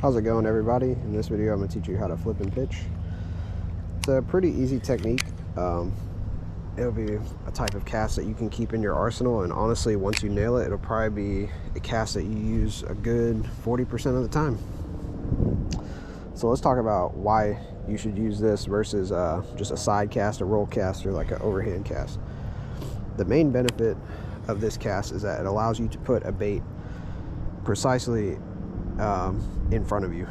How's it going, everybody? In this video I'm going to teach you how to flip and pitch. It's a pretty easy technique. It'll be a type of cast that you can keep in your arsenal, and honestly, once you nail it, it'll probably be a cast that you use a good 40% of the time. So let's talk about why you should use this versus just a side cast, a roll cast, or like an overhand cast. The main benefit of this cast is that it allows you to put a bait precisely in front of you,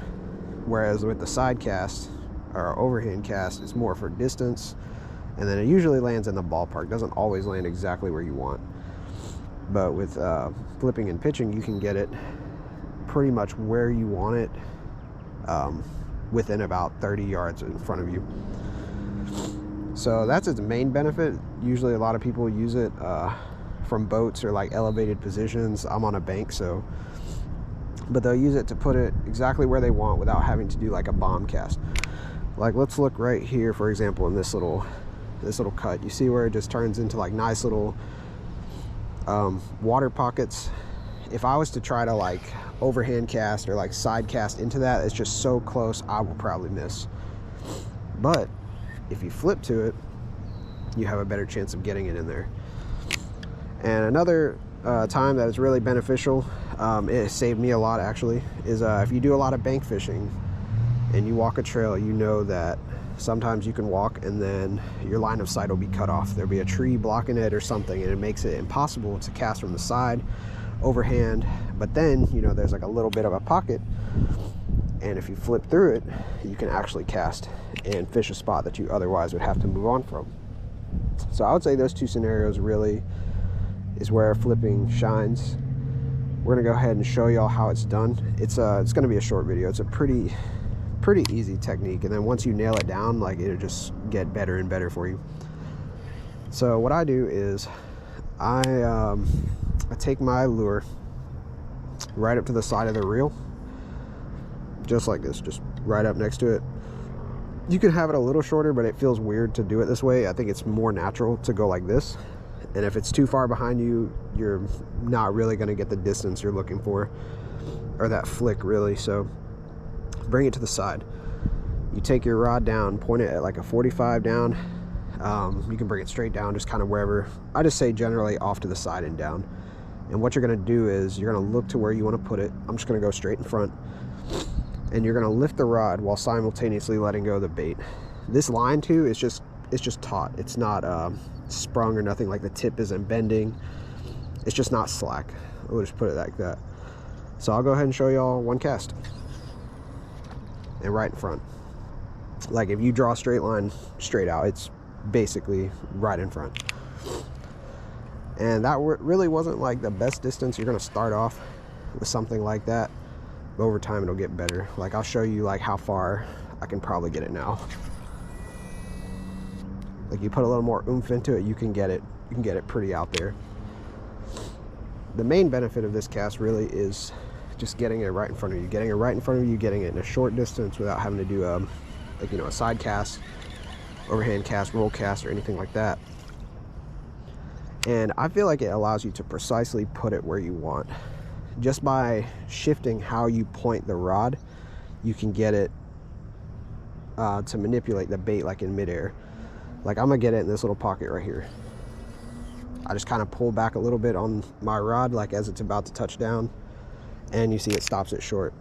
whereas with the side cast or overhand cast, it's more for distance, and then it usually lands in the ballpark. It doesn't always land exactly where you want, but with flipping and pitching, you can get it pretty much where you want it, within about 30 yards in front of you. So that's its main benefit. Usually a lot of people use it from boats or like elevated positions. I'm on a bank, but they'll use it to put it exactly where they want without having to do like a bomb cast. Like, let's look right here, for example, in this little cut. You see where it just turns into like nice little water pockets. If I was to try to like overhand cast or like side cast into that, it's just so close, I will probably miss. But if you flip to it, you have a better chance of getting it in there. And another time that is really beneficial, it saved me a lot actually, is if you do a lot of bank fishing and you walk a trail, you know that sometimes you can walk and then your line of sight will be cut off. There'll be a tree blocking it or something, and it makes it impossible to cast from the side, overhand. But then, you know, there's like a little bit of a pocket, and if you flip through it, you can actually cast and fish a spot that you otherwise would have to move on from. So I would say those two scenarios really is where flipping shines. We're gonna go ahead and show y'all how it's done. It's gonna be a short video. It's a pretty easy technique, and then once you nail it down, like, it'll just get better and better for you. So what I do is I take my lure right up to the side of the reel, just like this, just right up next to it. You can have it a little shorter, but it feels weird to do it this way. I think it's more natural to go like this. And if it's too far behind you, you're not really going to get the distance you're looking for, or that flick really. So bring it to the side. You take your rod down, point it at like a 45 down. You can bring it straight down, just kind of wherever. I just say generally off to the side and down. And what you're going to do is you're going to look to where you want to put it. I'm just going to go straight in front, and you're going to lift the rod while simultaneously letting go of the bait. This line too is just taut. It's not sprung or nothing. Like, the tip isn't bending. It's just not slack. We'll just put it like that. So I'll go ahead and show y'all one cast, and right in front. Like, if you draw a straight line straight out, it's basically right in front. And that really wasn't like the best distance. You're going to start off with something like that, but over time it'll get better. Like, I'll show you like how far I can probably get it now. Like, you put a little more oomph into it, you can get it pretty out there. The main benefit of this cast really is just getting it right in front of you, getting it in a short distance without having to do like, you know, a side cast, overhand cast, roll cast, or anything like that. And I feel like it allows you to precisely put it where you want. Just by shifting how you point the rod, you can get it to manipulate the bait like in midair. Like, I'm gonna get it in this little pocket right here. I just kind of pull back a little bit on my rod, like as it's about to touch down, and you see it stops it short,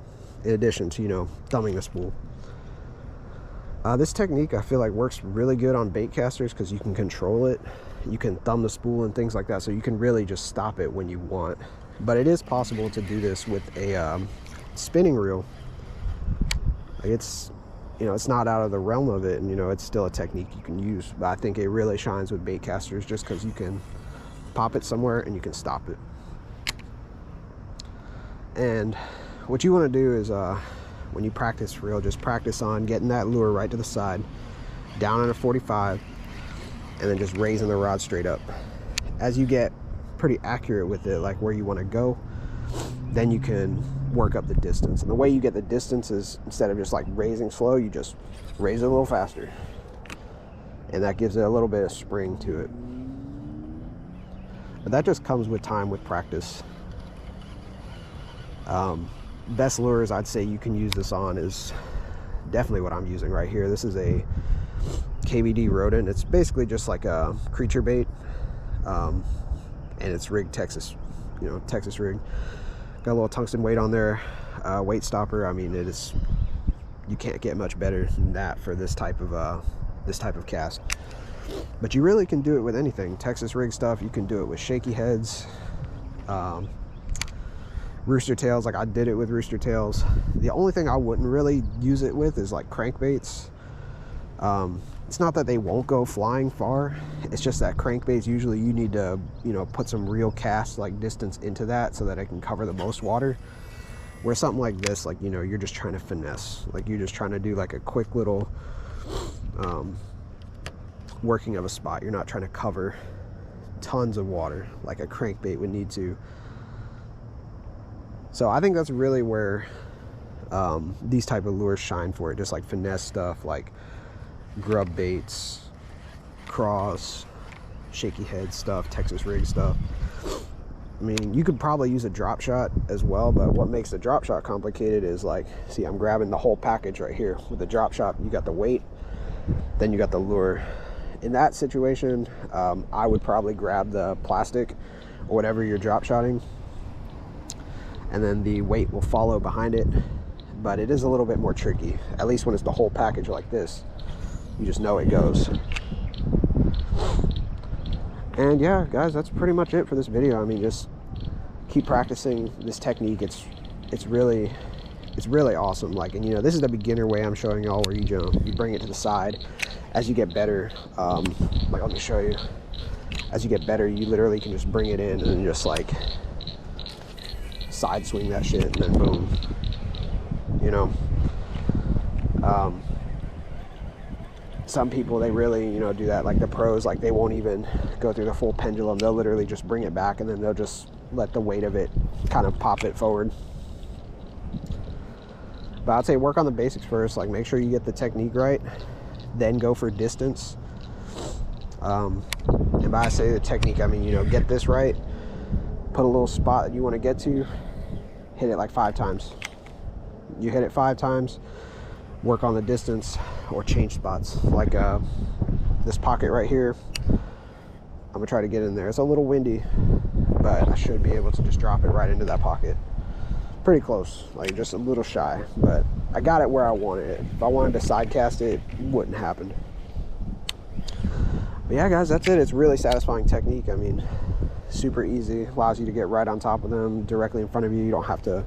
in addition to, you know, thumbing the spool. This technique I feel like works really good on bait casters because you can control it. You can thumb the spool and things like that, so you can really just stop it when you want. But it is possible to do this with a spinning reel. Like, it's, you know, it's not out of the realm of it, and, you know, it's still a technique you can use. But I think it really shines with bait casters just because you can pop it somewhere and you can stop it. And what you want to do is when you practice for real, just practice on getting that lure right to the side, down in a 45, and then just raising the rod straight up. As you get pretty accurate with it, like where you want to go, then you can work up the distance. And the way you get the distance is, instead of just like raising slow, you just raise it a little faster, and that gives it a little bit of spring to it. But that just comes with time, with practice. best lures I'd say you can use this on is definitely what I'm using right here. This is a KVD rodent. It's basically just like a creature bait, and it's rigged Texas, Texas rig. Got a little tungsten weight on there, weight stopper. I mean, you can't get much better than that for this type of cast. But you really can do it with anything. Texas rig stuff, you can do it with shaky heads, rooster tails. Like I did it with rooster tails. The only thing I wouldn't really use it with is like crankbaits. It's not that they won't go flying far, it's just that crankbaits, usually you need to put some real cast like distance into that so that it can cover the most water. Where something like this, like you're just trying to finesse, like you're just trying to do like a quick little working of a spot. You're not trying to cover tons of water like a crankbait would need to. So I think that's really where these type of lures shine for it, just like finesse stuff like grub baits, craws, shaky head stuff, Texas rig stuff. I mean, you could probably use a drop shot as well, but what makes the drop shot complicated is like, see, I'm grabbing the whole package right here. With the drop shot, you got the weight, then you got the lure. In that situation, I would probably grab the plastic or whatever you're drop shotting, and then the weight will follow behind it. But it is a little bit more tricky, at least when it's the whole package like this. You just know it goes. And yeah, guys, that's pretty much it for this video. I mean, just keep practicing this technique. It's really awesome. Like, and this is the beginner way I'm showing y'all, where you bring it to the side. As you get better, like let me show you. As you get better, you literally can just bring it in and just like side swing that shit, and then boom. Some people, they really do that, like the pros, like they won't even go through the full pendulum. They'll literally just bring it back, and then they'll just let the weight of it kind of pop it forward. But I'd say work on the basics first. Like make sure you get the technique right, then go for distance. And by I say the technique, I mean get this right, put a little spot that you want to get to, hit it like 5 times. You hit it 5 times, work on the distance or change spots. Like this pocket right here, I'm gonna try to get in there. It's a little windy, but I should be able to just drop it right into that pocket. Pretty close, like just a little shy, but I got it where I wanted it. If I wanted to side cast it, it wouldn't happen. But yeah, guys, that's it. It's really satisfying technique. I mean, super easy, allows you to get right on top of them directly in front of you. You don't have to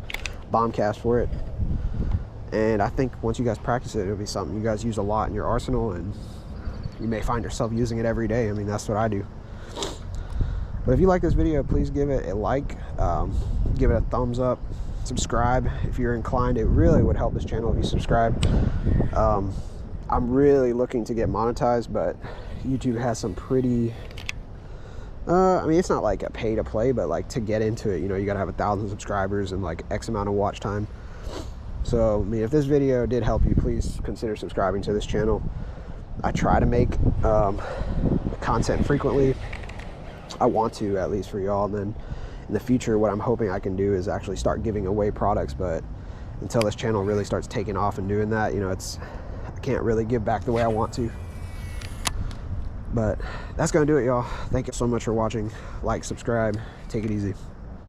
bomb cast for it. And I think once you guys practice it, it'll be something you guys use a lot in your arsenal, and you may find yourself using it every day. I mean, that's what I do. But if you like this video, please give it a like, give it a thumbs up, subscribe if you're inclined. It really would help this channel if you subscribe. I'm really looking to get monetized, but YouTube has some pretty, I mean, it's not like a pay to play, but like to get into it, you gotta have 1,000 subscribers and like X amount of watch time. So, I mean, if this video did help you, please consider subscribing to this channel. I try to make content frequently. I want to, at least for y'all. And then in the future, what I'm hoping I can do is actually start giving away products. But until this channel really starts taking off and doing that, I can't really give back the way I want to. But that's gonna do it, y'all. Thank you so much for watching. Like, subscribe, take it easy.